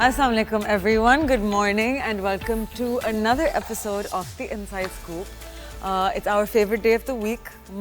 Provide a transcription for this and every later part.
Assalamu alaikum everyone, good morning and welcome to another episode of the Inside Scoop. It's our favorite day of the week.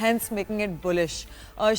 hence making it bullish.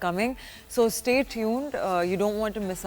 coming, so stay tuned. You don't want to miss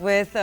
with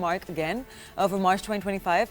mark again for March 2025.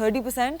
30%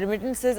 remittances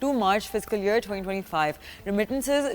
to March fiscal year 2025. Remittances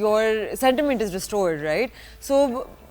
your sentiment is restored, right? So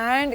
and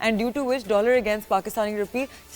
and due to which dollar against Pakistani rupee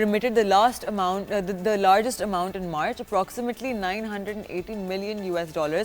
remitted the largest amount in March, approximately $980 million,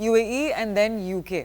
UAE and then UK.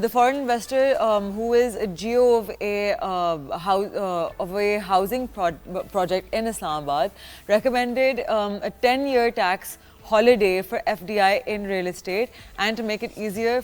The foreign investor who is a CEO of a housing project in Islamabad recommended a 10-year tax holiday for FDI in real estate and to make it easier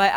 by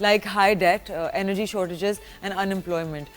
like high debt, energy shortages and unemployment.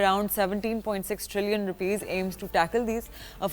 around 17.6 trillion rupees aims to tackle these.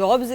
jobs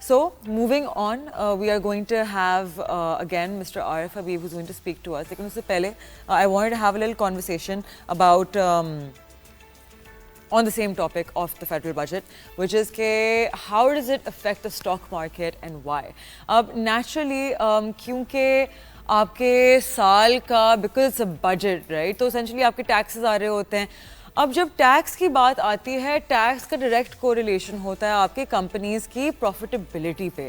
So, moving on, we are going to have again Mr. Arif Habib who's going to speak to us. Lekin usse pehle, I wanted to have a little conversation about on the same topic of the federal budget, which is how does it affect the stock market and why? Naturally, kyunki aapke saal ka, because it's a budget, right? So essentially aapke taxes aa rahe hote hain. اب جب tax کی بات آتی ہے, tax کا direct correlation ہوتا ہے آپ کے کمپنیز کی پروفیٹیبلٹی پہ.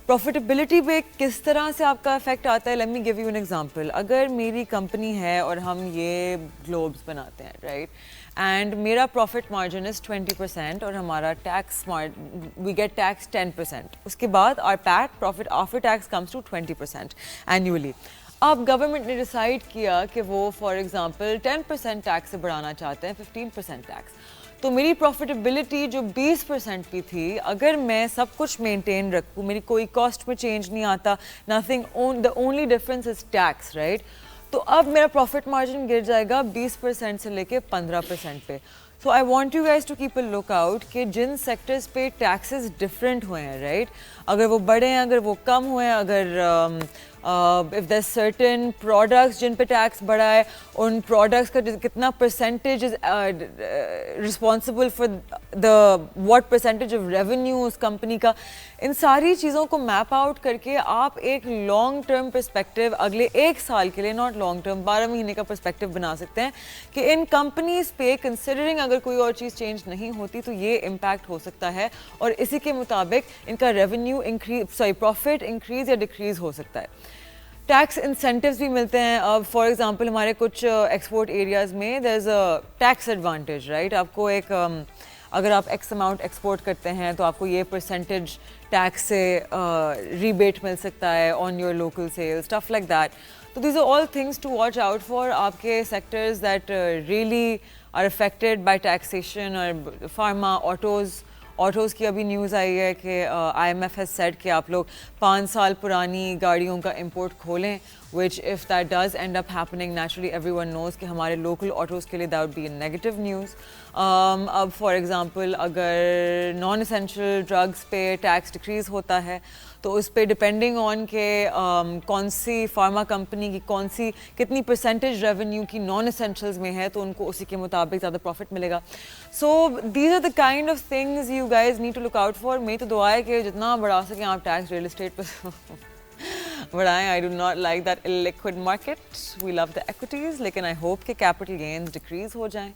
پروفیٹیبلٹی پہ کس طرح سے آپ کا افیکٹ آتا ہے؟ Let me give you an example. اگر میری کمپنی ہے اور ہم یہ گلوبس بناتے ہیں, رائٹ, اینڈ میرا پروفٹ مارجن از 20% اور ہمارا ٹیکس وی گیٹ ٹیکس 10%. اس کے بعد our PAT profit after tax comes to 20% annually. اب گورنمنٹ نے ڈیسائیڈ کیا کہ وہ فار ایگزامپل 10% ٹیکس سے بڑھانا چاہتے ہیں 15% ٹیکس. تو میری پروفیٹیبلٹی جو 20% کی تھی, اگر میں سب کچھ مینٹین رکھوں, میری کوئی کاسٹ میں چینج نہیں آتا, nothing, the only difference is tax, right, تو اب میرا پروفٹ مارجن گر جائے گا 20% سے لے کے 15% پہ. So I want you guys to keep a look out کہ جن سیکٹرز پہ ٹیکسز ڈفرینٹ ہوئے ہیں, رائٹ, اگر وہ بڑے ہیں, اگر وہ کم ہوئے ہیں, اگر if there's certain products جن پہ ٹیکس بڑھا ہے, ان پروڈکٹس کا کتنا percentage is responsible for the what percentage of revenue اس کمپنی کا, ان ساری چیزوں کو میپ آؤٹ کر کے آپ ایک لانگ ٹرم پرسپیکٹیو اگلے 1 سال کے لیے, ناٹ لانگ ٹرم 12 مہینے کا پرسپیکٹیو بنا سکتے ہیں کہ ان کمپنیز پہ کنسیڈرنگ اگر کوئی اور چیز چینج نہیں ہوتی تو یہ امپیکٹ ہو سکتا ہے, اور اسی کے مطابق ان کا ریونیو انکریز پروفٹ انکریز یا ڈکریز ہو سکتا ہے. ٹیکس انسینٹیوز بھی ملتے ہیں. اب فار ایگزامپل ہمارے کچھ ایکسپورٹ ایریاز میں دیر is a tax advantage, right, آپ کو ایک اگر آپ ایکس اماؤنٹ ایکسپورٹ کرتے ہیں تو آپ کو یہ پرسنٹیج ٹیکس سے ریبیٹ مل سکتا ہے on your local sale, stuff like that. تو these are all things to watch out for آپ کے sectors that really are affected by taxation. اور فارما, آٹوز کی ابھی نیوز آئی ہے کہ I M F has said کہ آپ لوگ 5 سال پرانی گاڑیوں کا امپورٹ کھولیں, which if that does end up happening, naturally everyone knows کہ ہمارے local autos کے لیے that would be a negative news. اب فار ایگزامپل اگر نان اسینشیل ڈرگس پہ ٹیکس ڈکریز ہوتا ہے تو اس پہ ڈپینڈنگ آن کہ کون سی فارما کمپنی کی کتنی پرسنٹیج ریونیو کی نان اسینشیلز میں ہے تو ان کو اسی کے مطابق زیادہ پروفٹ ملے گا. So these are the kind of things you guys need to look out for. میری تو دعا ہے کہ جتنا بڑھا سکیں آپ ٹیکس ریئل اسٹیٹ پہ بڑھائیں. I do not like that illiquid market. We love the equities. لیکن I hope کہ capital gains decrease ہو جائیں.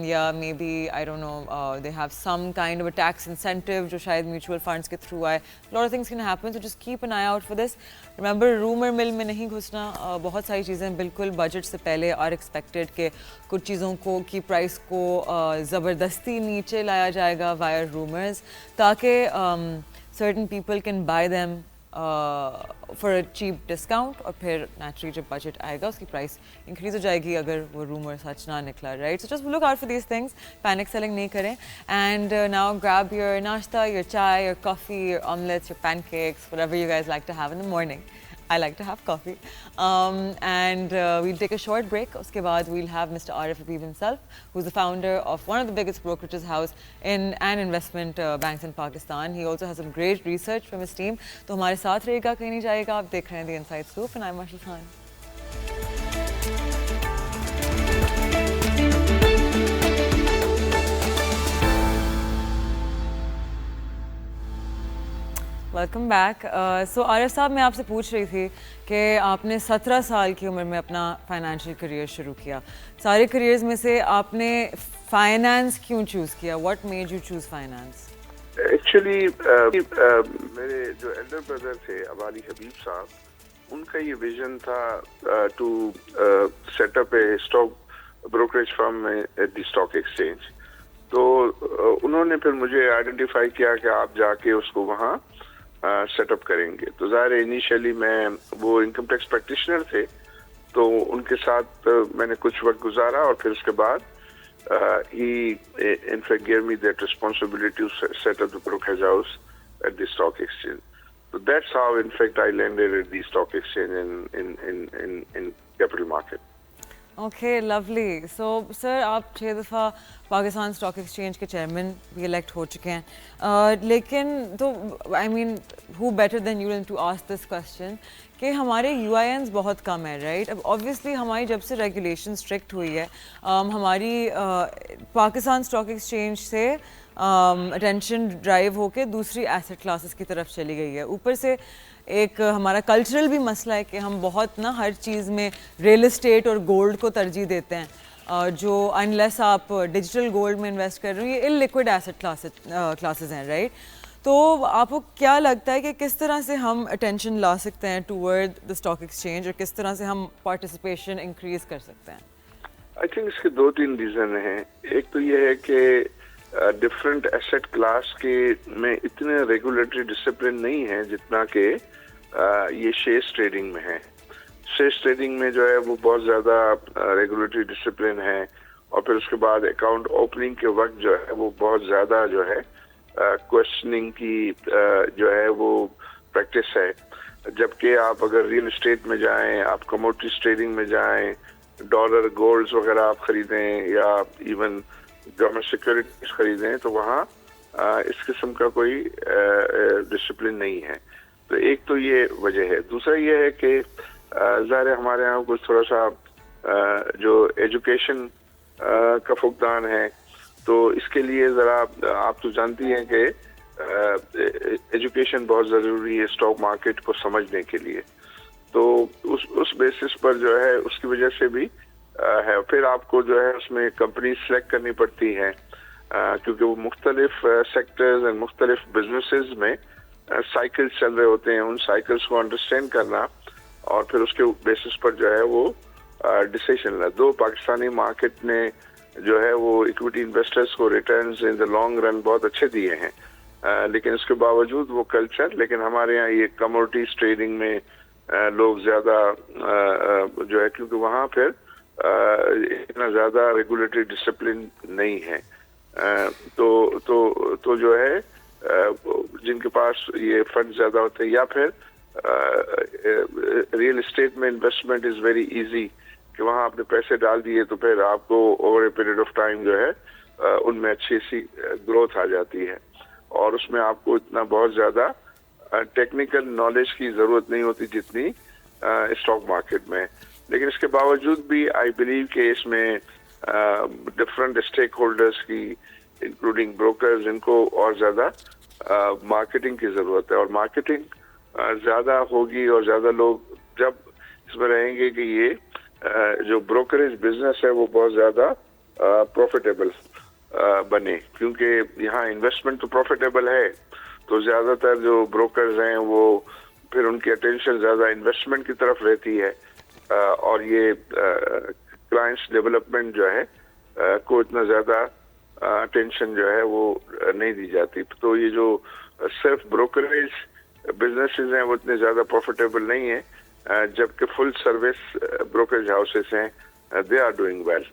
یا maybe I don't know they have some kind of a tax incentive جو شاید mutual funds کے through آئے. A lot of things can happen, so just keep an eye out for this. Remember rumor mill میں نہیں گھسنا. بہت ساری چیزیں بالکل بجٹ سے پہلے are expected کہ کچھ چیزوں کی پرائس کو زبردستی نیچے لایا جائے گا via rumors تاکہ certain people can buy them for a cheap discount, اور پھر نیچرلی جب بجٹ آئے گا اس کی پرائس انکریز ہو جائے گی اگر وہ رومر سچ نہ نکلا, right. So just look out for these things, panic selling نہیں کریں. And now grab your nashta, your chai, your coffee, your omelettes, your pancakes, whatever you guys like to have in the morning. I like to have coffee. And we'll take a short break. Uske baad we'll have Mr. Arif Habib himself, who's the founder of one of the biggest brokerages house and investment banks in Pakistan. He also has some great research from his team. تو ہمارے ساتھ رہے گا, کہیں نہیں جائے گا. آپ دیکھ رہے ہیں The Inside Scoop and I'm Marshall Khan. Welcome back. So Arif sahab, میں آپ سے پوچھ رہی تھی کہ آپ نے 17 سال کی عمر میں اپنا فائنینشیل کریئر شروع کیا. سارے کریئرز میں سے آپ نے فائنانس کیوں چوز کیا؟ What made you choose finance? Actually میرے جو ایلڈر بردر تھے ابالی حبیب صاحب, ان کا یہ ویژن تھا to set up a stock brokerage firm at the stock exchange. تو انہوں نے پھر مجھے آئیڈینٹیفائی کیا کہ آپ جا کے اس کو وہاں سیٹ اپ کریں گے. تو ظاہر انیشیلی میں وہ انکم ٹیکس پریکٹیشنر تھے تو ان کے ساتھ میں نے کچھ وقت گزارا, اور پھر اس کے بعد he in fact gave me that responsibility to set up the brokerage house at the stock exchange. So that's how in fact I landed at the stock exchange in capital market. Okay lovely. So sir آپ 6 دفعہ Pakistan stock exchange کے chairman بھی elect ہو چکے ہیں, لیکن تو I mean who better than you to ask this question کہ ہمارے یو آئی اینز بہت کم ہے رائٹ. اب آبویسلی ہماری جب سے ریگولیشن اسٹرکٹ ہوئی ہے ہماری پاکستان اسٹاک ایکسچینج سے اٹینشن ڈرائیو ہو کے دوسری ایسٹ کلاسز کی طرف چلی گئی ہے. اوپر سے ایک ہمارا کلچرل بھی مسئلہ ہے کہ ہم بہت نا ہر چیز میں ریئل اسٹیٹ اور گولڈ کو ترجیح دیتے ہیں, جو انلیس آپ ڈیجیٹل گولڈ میں انویسٹ کر رہے ہو, یہ ان لیکوڈ ایسٹ کلاسز ہیں رائٹ. تو آپ کو کیا لگتا ہے کہ کس طرح سے ہم اٹینشن لا سکتے ہیں ٹورڈ دا اسٹاک ایکسچینج, اور کس طرح سے ہم پارٹیسپیشن انکریز کر سکتے ہیں؟ آئی تھنک اس کے 2-3 ریزن ہیں. ایک تو یہ ہے کہ ڈفرینٹ ایسٹ کلاس کے میں اتنے ریگولیٹری ڈسپلن نہیں ہے جتنا کہ یہ شیئرز ٹریڈنگ میں ہے. شیئرز ٹریڈنگ میں جو ہے وہ بہت زیادہ ریگولیٹری ڈسپلن ہے, اور پھر اس کے بعد اکاؤنٹ اوپننگ کے وقت جو ہے وہ بہت زیادہ جو ہے کوشچننگ کی جو ہے وہ پریکٹس ہے. جبکہ آپ اگر ریئل اسٹیٹ میں جائیں, آپ کموڈیٹیز ٹریڈنگ میں جائیں, ڈالر گولڈز وغیرہ آپ خریدیں یا ایون گورنمنٹ سیکورٹیز خریدیں, تو وہاں اس قسم کا کوئی ڈسپلن نہیں ہے. تو ایک تو یہ وجہ ہے. دوسرا یہ ہے کہ ظاہر ہے ہمارے یہاں کچھ تھوڑا سا جو ایجوکیشن کا فقدان ہے, تو اس کے لیے ذرا آپ تو جانتی ہیں کہ ایجوکیشن بہت ضروری ہے اسٹاک مارکیٹ کو سمجھنے کے لیے. تو اس بیسس پر جو ہے اس کی وجہ سے بھی ہے. پھر آپ کو جو ہے اس میں کمپنی سلیکٹ کرنی پڑتی ہیں کیونکہ وہ مختلف سیکٹرز اور مختلف بزنسز میں سائیکلز چل رہے ہوتے ہیں. ان سائیکلز کو انڈرسٹینڈ کرنا اور پھر اس کے بیسس پر جو ہے وہ ڈیسیشن لینا. دو پاکستانی مارکیٹ نے جو ہے وہ اکویٹی انویسٹرز کو returns in the long run بہت اچھے دیے ہیں, لیکن اس کے باوجود وہ کلچر, لیکن ہمارے یہاں یہ کموڈیٹیز ٹریڈنگ میں لوگ زیادہ جو ہے کیونکہ وہاں پھر اتنا زیادہ ریگولیٹری ڈسپلن نہیں ہے. تو جو ہے جن کے پاس یہ فنڈ زیادہ ہوتے ہیں, یا پھر ریئل اسٹیٹ میں انویسٹمنٹ از ویری ایزی کہ وہاں آپ نے پیسے ڈال دیے تو پھر آپ کو over a period of time جو ہے ان میں اچھی سی گروتھ آ جاتی ہے, اور اس میں آپ کو اتنا بہت زیادہ ٹیکنیکل نالج کی ضرورت نہیں ہوتی جتنی اسٹاک مارکیٹ میں. لیکن اس کے باوجود بھی آئی بلیو کہ اس میں ڈفرنٹ اسٹیک ہولڈرز کی انکلوڈنگ بروکرز, ان کو اور زیادہ مارکیٹنگ کی ضرورت ہے. اور مارکیٹنگ زیادہ ہوگی اور زیادہ لوگ جب اس میں رہیں گے کہ یہ جو بروکریج بزنس ہے وہ بہت زیادہ پروفیٹیبل بنے, کیونکہ یہاں انویسٹمنٹ تو پروفیٹیبل ہے, تو زیادہ تر جو بروکرز ہیں وہ پھر ان کی اٹینشن زیادہ انویسٹمنٹ کی طرف رہتی ہے, اور یہ کلائنٹس ڈیولپمنٹ جو ہے کو اتنا زیادہ اٹینشن جو ہے وہ نہیں دی جاتی. تو یہ جو صرف بروکریج بزنسز ہیں وہ اتنے زیادہ پروفیٹیبل نہیں ہیں, جبکہ فل سروس بروکریج ہاؤسز ہیں they are doing well.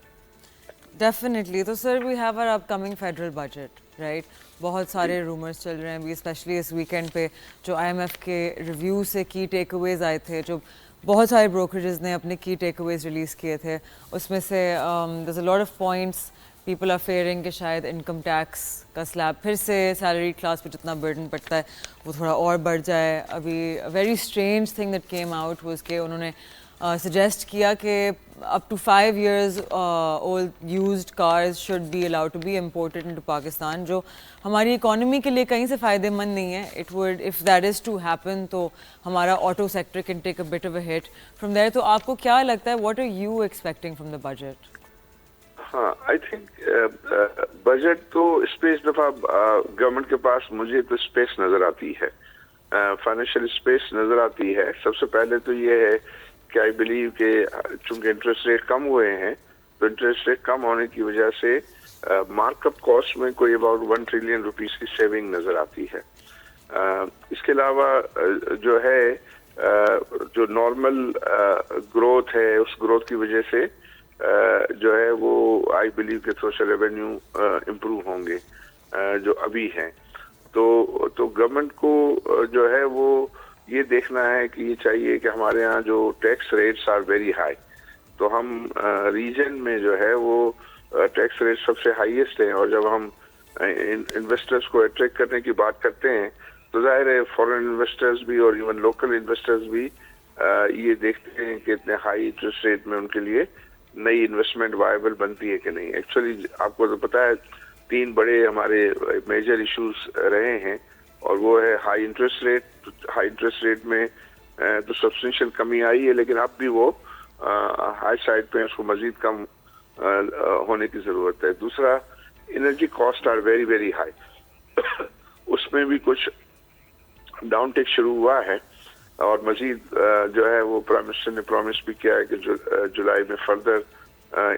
Definitely. تو sir we have our upcoming federal budget right, بہت سارے رومرز چل رہے ہیں ابھی اسپیشلی اس ویکینڈ پہ جو آئی ایم ایف کے ریویو سے کی ٹیک اویز آئے تھے, جو بہت سارے بروکریجز نے اپنے کی ٹیک اویز ریلیز کیے تھے. اس میں سے there is a lot of points people are fearing کہ شاید انکم ٹیکس کا سلیب پھر سے سیلری کلاس پہ جتنا برڈن پڑتا ہے وہ تھوڑا اور بڑھ جائے. ابھی very strange thing that came out was کہ انہوں نے سجیسٹ کیا کہ up to 5 years old used cars should be allowed to be imported into Pakistan, جو ہماری اکانومی کے لیے کہیں سے فائدہ مند نہیں ہے. It would, if that is to happen, تو ہمارا auto sector can take a bit of a hit from there. تو آپ کو کیا لگتا ہے, what are you expecting from the budget? ہاں, آئی تھنک بجٹ تو اس پہ اس دفعہ گورنمنٹ کے پاس مجھے تو اسپیس نظر آتی ہے, فائنینشیل اسپیس نظر آتی ہے. سب سے پہلے تو یہ ہے کہ آئی بلیو کہ چونکہ انٹرسٹ ریٹ کم ہوئے ہیں, تو انٹرسٹ ریٹ کم ہونے کی وجہ سے مارک اپ کاسٹ میں کوئی اباؤٹ 1 ٹریلین روپیز کی سیونگ نظر آتی ہے. اس کے علاوہ جو ہے جو نارمل گروتھ ہے, اس گروتھ کی وجہ سے جو ہے وہ آئی بلیو کہ سوشل ریونیو امپروو ہوں گے جو ابھی ہیں. تو گورنمنٹ کو جو ہے وہ یہ دیکھنا ہے کہ یہ چاہیے کہ ہمارے ہاں جو tax rates are very high, تو ہم ریجن میں جو ہے وہ ٹیکس ریٹ سب سے ہائیسٹ ہیں. اور جب ہم انویسٹرز کو اٹریکٹ کرنے کی بات کرتے ہیں تو ظاہر ہے فورن انویسٹرز بھی اور ایون لوکل انویسٹرز بھی یہ دیکھتے ہیں کہ اتنے ہائی انٹرسٹ ریٹ میں ان کے لیے نئی انویسٹمنٹ وائبل بنتی ہے کہ نہیں. ایکچولی آپ کو تو پتا ہے 3 بڑے ہمارے میجر ایشوز رہے ہیں, اور وہ ہے high interest rate. High interest rate میں تو سبسٹینشیل کمی آئی ہے, لیکن اب بھی وہ ہائی سائڈ پہ اس کو مزید کم ہونے کی ضرورت ہے. دوسرا, energy cost are very very high. اس میں بھی کچھ ڈاؤن ٹیک شروع ہوا ہے, اور مزید جو ہے وہ پرائم منسٹر نے پرومس بھی کیا ہے کہ جولائی میں فردر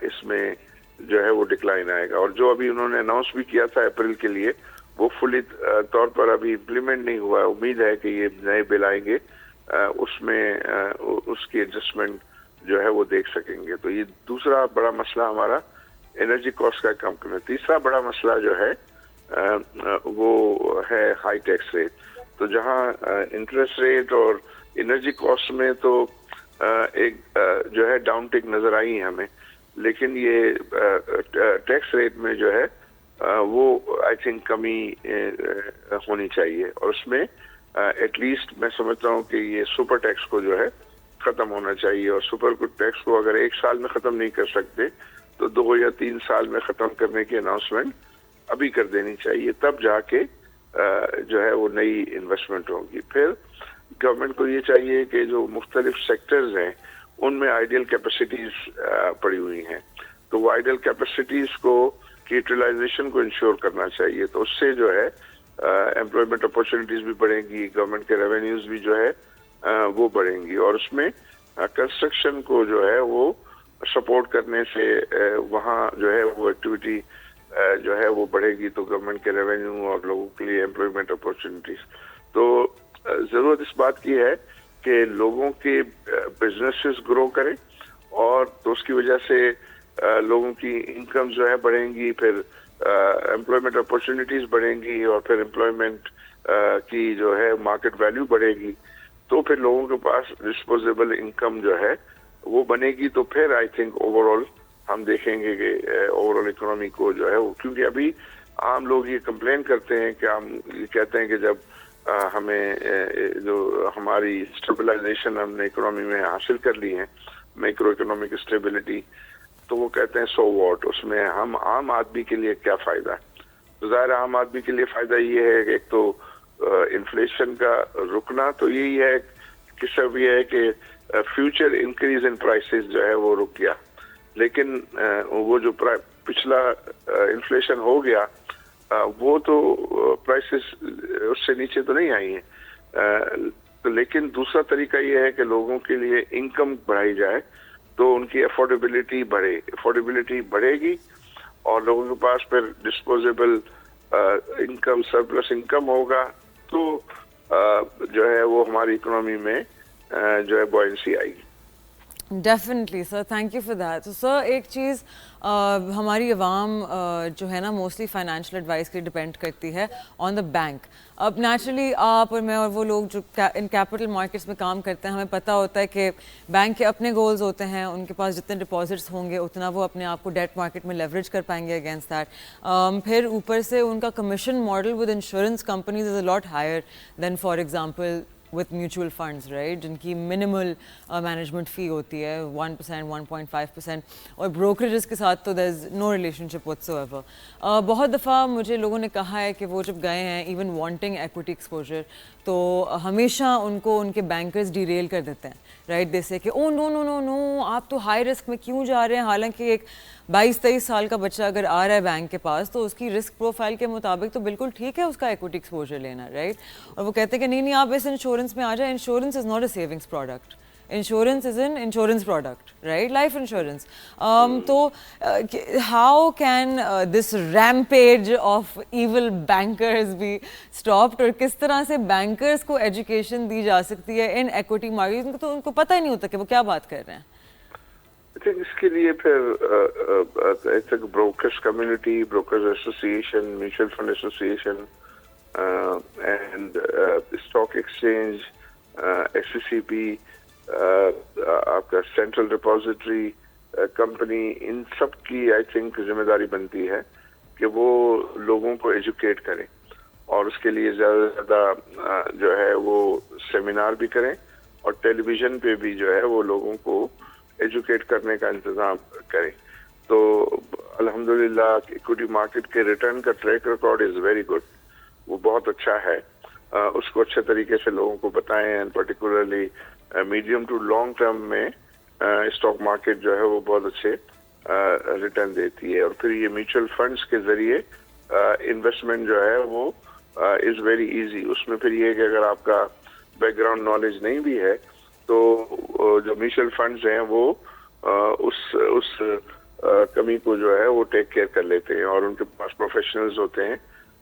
اس میں جو ہے وہ ڈکلائن آئے گا. اور جو ابھی انہوں نے اناؤنس بھی کیا تھا اپریل کے لیے, وہ فلی طور پر ابھی امپلیمنٹ نہیں ہوا ہے. امید ہے کہ یہ نئے بل آئیں گے, اس میں اس کی ایڈجسٹمنٹ جو ہے وہ دیکھ سکیں گے. تو یہ دوسرا بڑا مسئلہ ہمارا انرجی کاسٹ کا کم کرنا. تیسرا بڑا مسئلہ جو ہے وہ ہے ہائی ٹیکس ریٹ. تو جہاں انٹرسٹ ریٹ اور انرجی کاسٹ میں تو ایک جو ہے ڈاؤن ٹیک نظر آئی ہے ہمیں, لیکن یہ ٹیکس ریٹ میں جو ہے وہ آئی تھنک کمی ہونی چاہیے. اور اس میں ایٹ لیسٹ میں سمجھتا ہوں کہ یہ سپر ٹیکس کو جو ہے ختم ہونا چاہیے. اور سپر ٹیکس کو اگر 1 سال میں ختم نہیں کر سکتے تو 2 یا 3 سال میں ختم کرنے کی اناؤنسمنٹ ابھی کر دینی چاہیے, تب جا کے جو ہے وہ نئی انویسٹمنٹ ہوگی. پھر گورنمنٹ کو یہ چاہیے کہ جو مختلف سیکٹرز ہیں ان میں آئیڈیل کیپیسٹیز پڑی ہوئی ہیں, تو وہ آئیڈیل کیپیسٹیز کو کی یوٹیلائزیشن کو انشور کرنا چاہیے. تو اس سے جو ہے امپلائمنٹ اپارچونیٹیز بھی بڑھیں گی, گورنمنٹ کے ریونیوز بھی جو ہے وہ بڑھیں گی. اور اس میں کنسٹرکشن کو جو ہے وہ سپورٹ کرنے سے وہاں جو ہے وہ ایکٹیویٹی جو ہے وہ بڑھے گی, تو گورنمنٹ کے ریونیو اور لوگوں کے لیے امپلائمنٹ اپارچونیٹیز. تو ضرورت اس بات کی ہے کہ لوگوں کے بزنسز گرو کریں, اور تو اس کی وجہ سے لوگوں کی انکم جو ہے بڑھیں گی, پھر امپلائمنٹ اپارچونیٹیز بڑھیں گی, اور پھر امپلائمنٹ کی جو ہے مارکیٹ ویلیو بڑھے گی, تو پھر لوگوں کے پاس ڈسپوزیبل انکم جو ہے وہ بنے گی. تو پھر آئی تھنک اوور آل ہم دیکھیں گے کہ اوور آل اکنامی کو جو ہے وہ, کیونکہ ابھی عام لوگ یہ کمپلین کرتے ہیں کہ ہم یہ کہتے ہیں کہ جب ہمیں جو ہماری اسٹیبلائزیشن ہم نے اکنامی میں حاصل کر لی ہے, مائکرو اکنامک اسٹیبلٹی, تو وہ کہتے ہیں سو واٹ, اس میں ہم عام آدمی کے لیے کیا فائدہ ہے. تو ظاہر عام آدمی کے لیے فائدہ یہ ہے کہ ایک تو انفلیشن کا رکنا, تو یہی ہے کہ سب یہ ہے کہ فیوچر انکریز ان پرائسز جو ہے وہ رک گیا, لیکن وہ جو پچھلا انفلیشن ہو گیا وہ تو پرائسز اس سے نیچے تو نہیں آئی ہیں. لیکن دوسرا طریقہ یہ ہے کہ لوگوں کے لیے انکم بڑھائی جائے, تو ان کی افورڈیبلٹی بڑھے گی, اور لوگوں کے پاس پھر ڈسپوزیبل انکم سرپلس انکم ہوگا, تو جو ہے وہ ہماری اکنامی میں جو ہے بوئنسی آئے گی. Definitely sir, thank you for that. تو سر ایک چیز ہماری عوام جو ہے نا موسٹلی فائنینشیل ایڈوائس کے ڈپینڈ کرتی ہے آن دا بینک. اب نیچرلی آپ اور میں اور وہ لوگ جو ان کیپٹل مارکیٹس میں کام کرتے ہیں, ہمیں پتہ ہوتا ہے کہ بینک کے اپنے گولز ہوتے ہیں, ان کے پاس جتنے ڈپازٹس ہوں گے اتنا وہ اپنے آپ کو ڈیٹ مارکیٹ میں لیوریج کر پائیں گے اگینسٹ دیٹ. پھر اوپر سے ان کا commission model with insurance companies is a lot higher than for example with mutual funds, right, جن کی منیمل مینجمنٹ فی ہوتی ہے 1%, 1.5%, اور بروکریجز کے ساتھ تو there is no relationship whatsoever. بہت دفعہ مجھے لوگوں نے کہا ہے کہ وہ جب گئے ہیں ایون وانٹنگ ایکوٹی ایکسپوجر, تو ہمیشہ ان کو ان کے بینکرز ڈیریل کر دیتے ہیں, رائٹ. جیسے کہ او نو نو نو نو آپ تو ہائی رسک میں کیوں جا رہے ہیں, حالانکہ ایک 22-23 سال کا بچہ اگر آ رہا ہے بینک کے پاس تو اس کی رسک پروفائل کے مطابق تو بالکل ٹھیک ہے اس کا ایکوٹی ایکسپوجر لینا, رائٹ. اور وہ کہتے ہیں کہ نہیں آپ اس انشورنس میں آ جائیں. Insurance is not a savings product, insurance is an insurance product, right, life insurance. تو how can this rampage of evil bankers be stopped, اور کس طرح سے بینکرز کو ایجوکیشن دی جا سکتی ہے ان ایکوٹی مارکیٹ, تو ان کو پتہ ہی نہیں ہوتا کہ وہ کیا بات کر رہے ہیں. اس کے لیے پھر brokers community, brokers association, mutual fund association and stock exchange, S C C P, آپ کا سینٹرل ڈپازیٹری کمپنی، ان سب کی آئی تھنک ذمہ داری بنتی ہے کہ وہ لوگوں کو ایجوکیٹ کریں، اور اس کے لیے زیادہ سے زیادہ جو ہے وہ سیمینار بھی کریں، اور ٹیلی ویژن پہ بھی جو ہے وہ لوگوں کو ایجوکیٹ کرنے کا انتظام کریں. تو الحمدللہ ایکوٹی مارکیٹ کے ریٹرن کا track record is very good, وہ بہت اچھا ہے. اس کو اچھے طریقے سے لوگوں کو بتائیں، and particularly medium to long term میں اسٹاک مارکیٹ جو ہے وہ بہت اچھے ریٹرن دیتی ہے. اور پھر یہ میوچل فنڈز کے ذریعے انویسٹمنٹ جو ہے وہ از ویری ایزی. اس میں پھر یہ کہ اگر آپ کا بیک گراؤنڈ نالج نہیں بھی ہے تو جو میوچل فنڈز ہیں وہ اس کمی کو جو ہے وہ ٹیک کیئر کر لیتے ہیں، اور ان کے پاس پروفیشنلز ہوتے ہیں،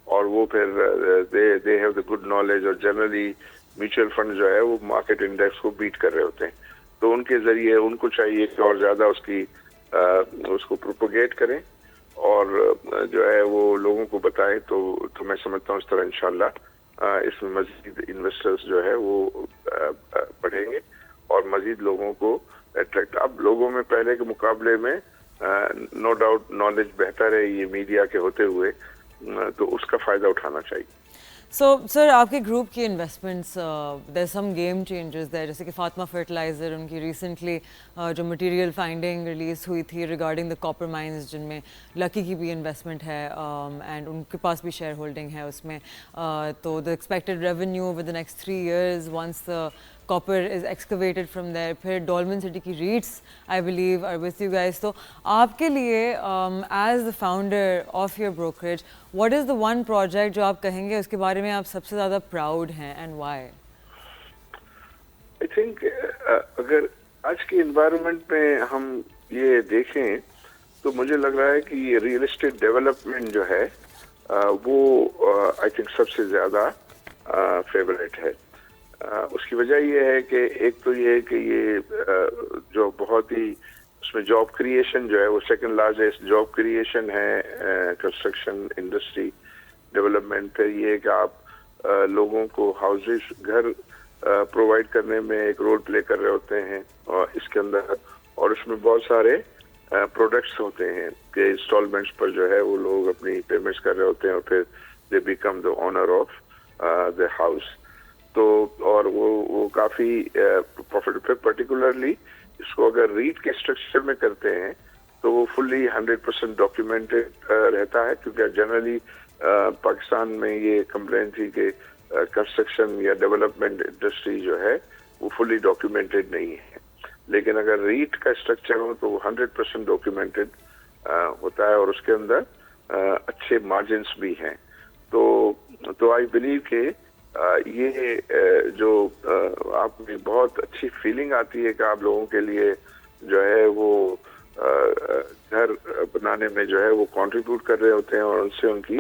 اور وہ پھر they have the good knowledge, اور جنرلی میوچل فنڈ جو ہے وہ مارکیٹ انڈیکس کو بیٹ کر رہے ہوتے ہیں. تو ان کے ذریعے ان کو چاہیے کہ اور زیادہ اس کو پروپوگیٹ کریں، اور جو ہے وہ لوگوں کو بتائیں. تو میں سمجھتا ہوں اس طرح انشاءاللہ اس میں مزید انویسٹرز جو ہے وہ بڑھیں گے اور مزید لوگوں کو اٹریکٹ. اب لوگوں میں پہلے کے مقابلے میں نو ڈاؤٹ نالج بہتر ہے یہ میڈیا کے ہوتے ہوئے، تو اس کا فائدہ اٹھانا چاہیے. سو سر آپ کے گروپ کی investments there some game changes there, جیسے کہ فاطمہ فرٹیلائزر، ان کی ریسنٹلی جو مٹیریل فائنڈنگ ریلیز ہوئی تھی ریگارڈنگ دا کاپر مائنز، جن میں لکی کی بھی انویسٹمنٹ ہے اینڈ ان کے پاس بھی شیئر ہولڈنگ ہے اس میں. تو the expected revenue with the next 3 years once the copper is excavated from there. پھر ڈولمن سٹی کی rates I believe are with you guys. تو آپ کے لیے as the founder of your brokerage what is the one project جو آپ کہیں گے اس کے بارے میں آپ سب سے زیادہ پراؤڈ ہیں اینڈ وائی؟ آئی تھنک اگر آج کی انوائرمنٹ میں ہم یہ دیکھیں تو مجھے لگ رہا ہے کہ یہ ریئل اسٹیٹ ڈیولپمنٹ جو ہے وہ آئی تھنک سب سے زیادہ فیوریٹ ہے. اس کی وجہ یہ ہے کہ ایک تو یہ ہے کہ یہ جو بہت ہی اس میں جاب کریشن جو ہے وہ سیکنڈ لارجسٹ جاب کریشن ہے کنسٹرکشن انڈسٹری ڈیولپمنٹ. پھر یہ ہے کہ آپ لوگوں کو ہاؤسز گھر پرووائڈ کرنے میں ایک رول پلے کر رہے ہوتے ہیں اور اس کے اندر، اور اس میں بہت سارے پروڈکٹس ہوتے ہیں کہ انسٹالمنٹس پر جو ہے وہ لوگ اپنی پیمنٹس کر رہے ہوتے ہیں، اور پھر they become the owner of the house. تو اور وہ کافی پروفٹ. پرٹیکولرلی اس کو اگر ریٹ کے اسٹرکچر میں کرتے ہیں تو وہ فلی 100% ڈاکیومنٹڈ رہتا ہے، کیونکہ جنرلی پاکستان میں یہ کمپلین تھی کہ کنسٹرکشن یا ڈیولپمنٹ انڈسٹری جو ہے وہ فلی ڈاکیومنٹڈ نہیں ہے. لیکن اگر ریٹ کا اسٹرکچر ہو تو وہ 100% ڈاکیومنٹڈ ہوتا ہے، اور اس کے اندر اچھے مارجنس بھی ہیں. تو آئی بلیو کہ یہ جو آپ کی بہت اچھی فیلنگ آتی ہے کہ آپ لوگوں کے لیے جو ہے وہ گھر بنانے میں جو ہے وہ کنٹریبیوٹ کر رہے ہوتے ہیں، اور ان سے ان کی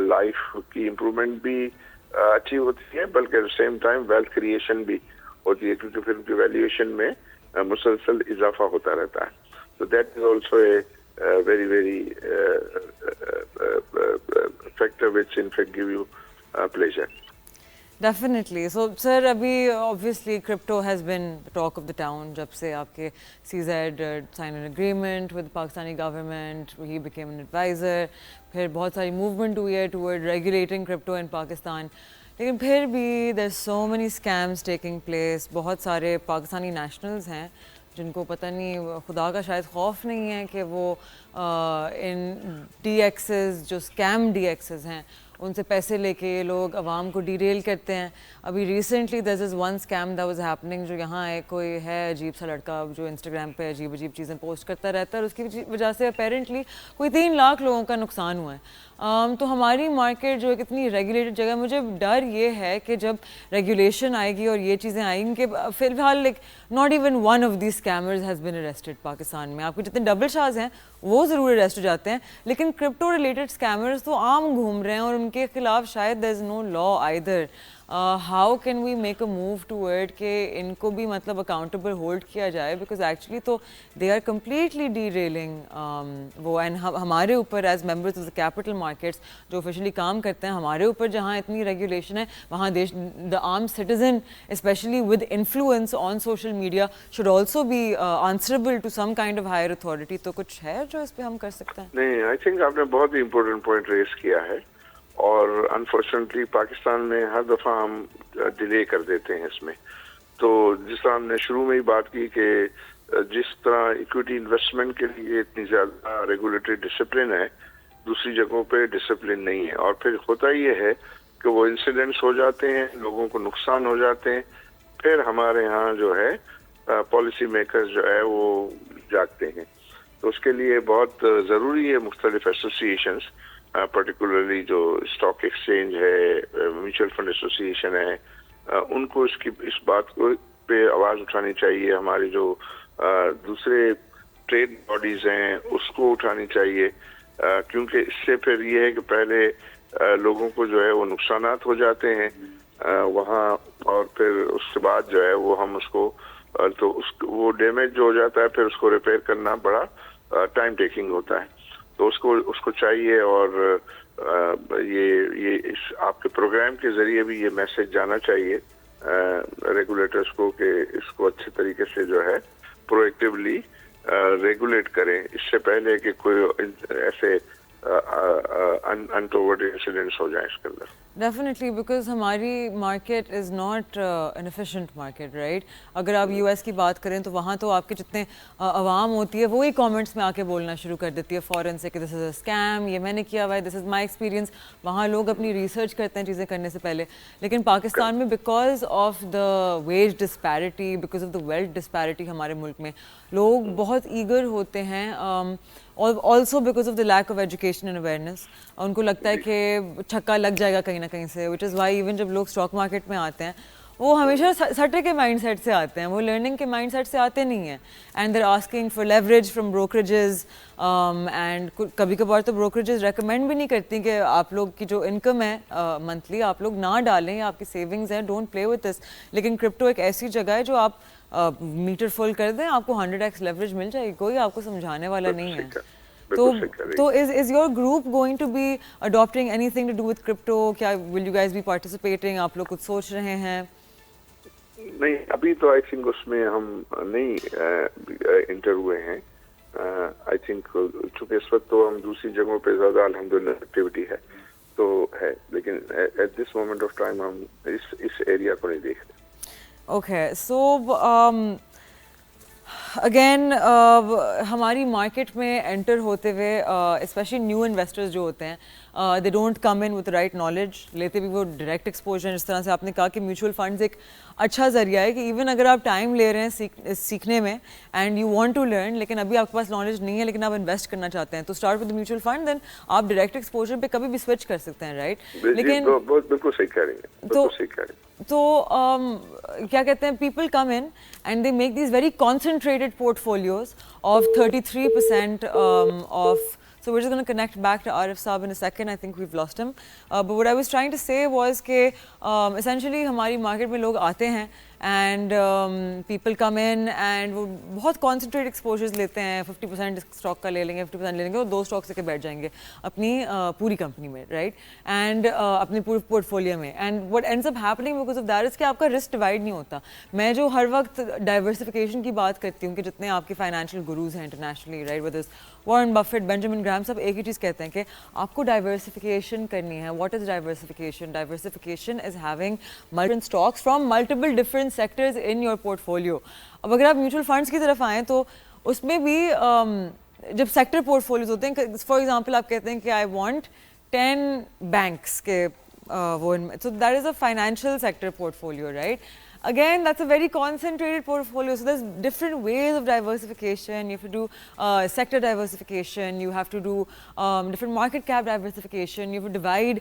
لائف کی امپرومنٹ بھی اچھی ہوتی ہے، بلکہ at the same time wealth creation بھی ہوتی ہے، کیونکہ پھر ان کی ویلیویشن میں مسلسل اضافہ ہوتا رہتا ہے. تو that is also a very very factor which in fact give you pleasure. Definitely. So sir ابھی obviously crypto has been talk of the town جب سے آپ کے CZ sign an agreement with Pakistani government, he became an adviser, پھر بہت ساری movement ہوئی ہے towards regulating crypto in Pakistan. لیکن پھر بھی there so many scams taking place. بہت سارے پاکستانی نیشنلز ہیں جن کو پتہ نہیں، خدا کا شاید خوف نہیں ہے کہ وہ ان DXs جو اسکیم DXs ہیں ان سے پیسے لے کے یہ لوگ عوام کو ڈیریل کرتے ہیں. ابھی recently there is one scheme that was happening, جو یہاں ایک کوئی ہے عجیب سا لڑکا جو انسٹاگرام پہ عجیب چیزیں پوسٹ کرتا رہتا ہے، اور اس کی وجہ سے اپیرنٹلی کوئی 3 لاکھ لوگوں کا نقصان ہوا ہے. تو ہماری مارکیٹ جو ایک اتنی ریگولیٹڈ جگہ، مجھے ڈر یہ ہے کہ جب ریگولیشن آئے گی اور یہ چیزیں آئیں گی کہ فی الحال like not even one of these schemers has been arrested Pakistan میں. آپ کے جتنے ڈبل شاز ہیں وہ ضرور اریسٹ ہو جاتے ہیں، لیکن کرپٹو ریلیٹڈ اسکیمرز تو عام گھوم رہے ہیں اور ان کے خلاف شاید دیر از نو لا either. how can we make a move toward کہ ان کو بھی مطلب accountable hold کیا جائے, because actually تو they are completely derailing وہ, and ہمارے اوپر as members of the capital markets جو officially کام کرتے ہیں, ہمارے اوپر جہاں اتنی regulation ہے وہاں the armed citizen especially with influence on social media should also be answerable to some kind of higher authority. تو کچھ ہے جو اس پہ ہم کر سکتے ہیں؟ نہیں, آئی تھنک آپ نے بہت ہی امپورٹنٹ پوائنٹ ریز کیا ہے, اور انفارچونیٹلی پاکستان میں ہر دفعہ ہم ڈیلے کر دیتے ہیں اس میں. تو جس طرح ہم نے شروع میں ہی بات کی کہ جس طرح ایکویٹی انویسٹمنٹ کے لیے اتنی زیادہ ریگولیٹری ڈسپلن ہے, دوسری جگہوں پہ ڈسپلن نہیں ہے, اور پھر ہوتا یہ ہے کہ وہ انسیڈنٹس ہو جاتے ہیں, لوگوں کو نقصان ہو جاتے ہیں, پھر ہمارے ہاں جو ہے پالیسی میکرز جو ہے وہ جاگتے ہیں. تو اس کے لیے بہت ضروری ہے مختلف ایسوسیشنز, پرٹیکولرلی جو اسٹاک ایکسچینج ہے, میوچل فنڈ ایسوسیشن ہے, ان کو اس بات کو پہ آواز اٹھانی چاہیے. ہمارے جو دوسرے ٹریڈ باڈیز ہیں اس کو اٹھانی چاہیے, کیونکہ اس سے پھر یہ ہے کہ پہلے لوگوں کو جو ہے وہ نقصانات ہو جاتے ہیں وہاں, اور پھر اس کے بعد جو ہے وہ ہم اس کو تو وہ ڈیمیج جو ہو جاتا ہے پھر اس کو ریپیئر کرنا بڑا ٹائم ٹیکنگ ہوتا ہے. تو اس کو چاہیے, اور یہ آپ کے پروگرام کے ذریعے بھی یہ میسج جانا چاہیے ریگولیٹرز کو کہ اس کو اچھے طریقے سے جو ہے پرو ایکٹیولی ریگولیٹ کریں, اس سے پہلے کہ کوئی ایسے untoward incidents ہو جائیں اس کے اندر. ڈیفینیٹلی, بیکاز ہماری market is not an efficient market, right. اگر آپ یو ایس کی بات کریں تو وہاں تو آپ کے جتنے عوام ہوتی ہے وہی کامنٹس میں آ کے بولنا شروع کر دیتی ہے فوراً سے کہ دس از اے اسکیم, یہ میں نے کیا ہوا ہے, دس از مائی ایکسپیرینس. وہاں لوگ اپنی ریسرچ کرتے ہیں چیزیں کرنے سے پہلے. لیکن پاکستان میں because of the wage disparity, because of the wealth disparity ہمارے ملک میں لوگ بہت ایگر ہوتے ہیں, also because of the lack of education and awareness. ان کو لگتا ہے کہ چھکا لگ جائے گا کہیں نہ کہیں سے, وچ از وائی ایون جب لوگ اسٹاک مارکیٹ میں آتے ہیں وہ ہمیشہ سٹے کے مائنڈ سیٹ سے آتے ہیں, وہ لرننگ کے مائنڈ سیٹ سے آتے نہیں ہیں. And there asking for leverage from brokerages, and کبھی کبھار تو بروکریجز ریکمینڈ بھی نہیں کرتی کہ آپ لوگ کی جو انکم ہے منتھلی آپ لوگ نہ ڈالیں, یا آپ کی سیونگز ہیں, ڈونٹ پلے وتھ دس. لیکن کرپٹو ایک ایسی جگہ ہے جو آپ میٹر فل کر دیں آپ کو 100x لیوریج مل جائے گی, کوئی آپ کو سمجھانے والا نہیں ہے. تو is your group going to be adopting anything to do with crypto? کیا will you guys be participating? آپ لوگ کچھ سوچ رہے ہیں؟ نہیں, ابھی تو آئی تھنک اس میں ہم نہیں انٹر ہوئے ہیں. آئی تھنک چونکہ اس وقت تو ہم دوسری جگہوں پہ زیادہ الحمدللہ ایکٹیویٹی ہے تو ہے, لیکن at this moment of time ہم اس ایریا کو نہیں دیکھ رہے. اوکے, سو اگین ہماری مارکیٹ میں انٹر ہوتے ہوئے اسپیشلی نیو انویسٹرز جو ہوتے ہیں they don't come in with right knowledge, لیتے بھی وہ ڈائریکٹ ایکسپوجر. جس طرح سے آپ نے کہا کہ میوچل فنڈز ایک اچھا ذریعہ ہے کہ ایون اگر آپ ٹائم لے رہے ہیں سیکھنے میں and you want to learn, لیکن ابھی آپ کے پاس نالج نہیں ہے لیکن آپ انویسٹ کرنا چاہتے ہیں, تو اسٹارٹ ود میوچل فنڈ, دین آپ ڈائریکٹ ایکسپوجر پہ کبھی بھی سوئچ کر سکتے ہیں, رائٹ. لیکن بالکل صحیح کہہ رہی ہیں, بالکل صحیح کہہ رہی ہیں. تو کیا کہتے ہیں, people come in and they make these very concentrated portfolios of 33% of. So we're just going to connect back to Arif Saab in a second. I think we've lost him. But what I was trying to say was کہ essentially ہماری market میں لوگ آتے ہیں and people come in and وہ بہت concentrate exposures لیتے ہیں, 50% اسٹاک کا لے لیں گے, 50% لے لیں گے, اور 2 اسٹاکس لے کے بیٹھ جائیں گے اپنی پوری کمپنی میں, رائٹ, اینڈ اپنی پوری پورٹ فولیو میں. And what ends up happening because of that is کہ آپ کا رسک ڈیوائڈ نہیں ہوتا. میں جو ہر وقت ڈائیورسفیکیشن کی بات کرتی ہوں کہ جتنے آپ کے فائنینشیل گروز ہیں internationally, right, with Warren Buffett, Benjamin Graham, سب ایک ہی چیز کہتے ہیں کہ آپ کو ڈائیورسفیکیشن کرنی ہے. What is diversification? Diversification is having multiple stocks from multiple different sectors in your port folio. اب اگر آپ میوچل فنڈس کی طرف آئیں تو اس میں بھی جب سیکٹر پورٹ فولیوز ہوتے ہیں, فار ایگزامپل آپ کہتے ہیں کہ آئی وانٹ 10 بینکس کے وہ, so that is a financial sector port folio, right. again, that's a very concentrated portfolio. So there's different ways of diversification. You have to do sector diversification. You have to do different market cap diversification. You have to divide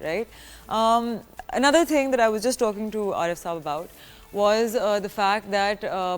right? Another thing that I was just talking to Arif Saab about was the fact that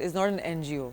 is not an NGO.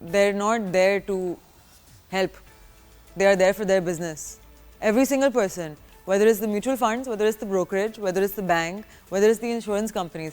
they're not there to help. They are there for their business. Every single person, whether it's the mutual funds, whether it's the brokerage, whether it's the bank, whether it's the insurance companies,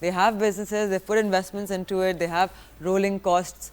they have businesses, they put investments into it, they have rolling costs.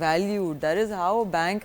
valued. That is how a bank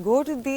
go to the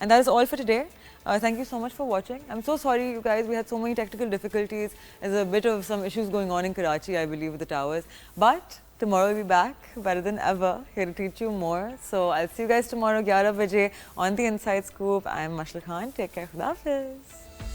And that is all for today. Thank you so much for watching. I'm so sorry, you guys. We had so many technical difficulties. There's a bit of some issues going on in Karachi, I believe, with the towers. But tomorrow we'll be back, better than ever, here to teach you more. So I'll see you guys tomorrow, 11 baje, on the Inside Scoop. I'm Mashal Khan. Take care. Khuda Hafiz.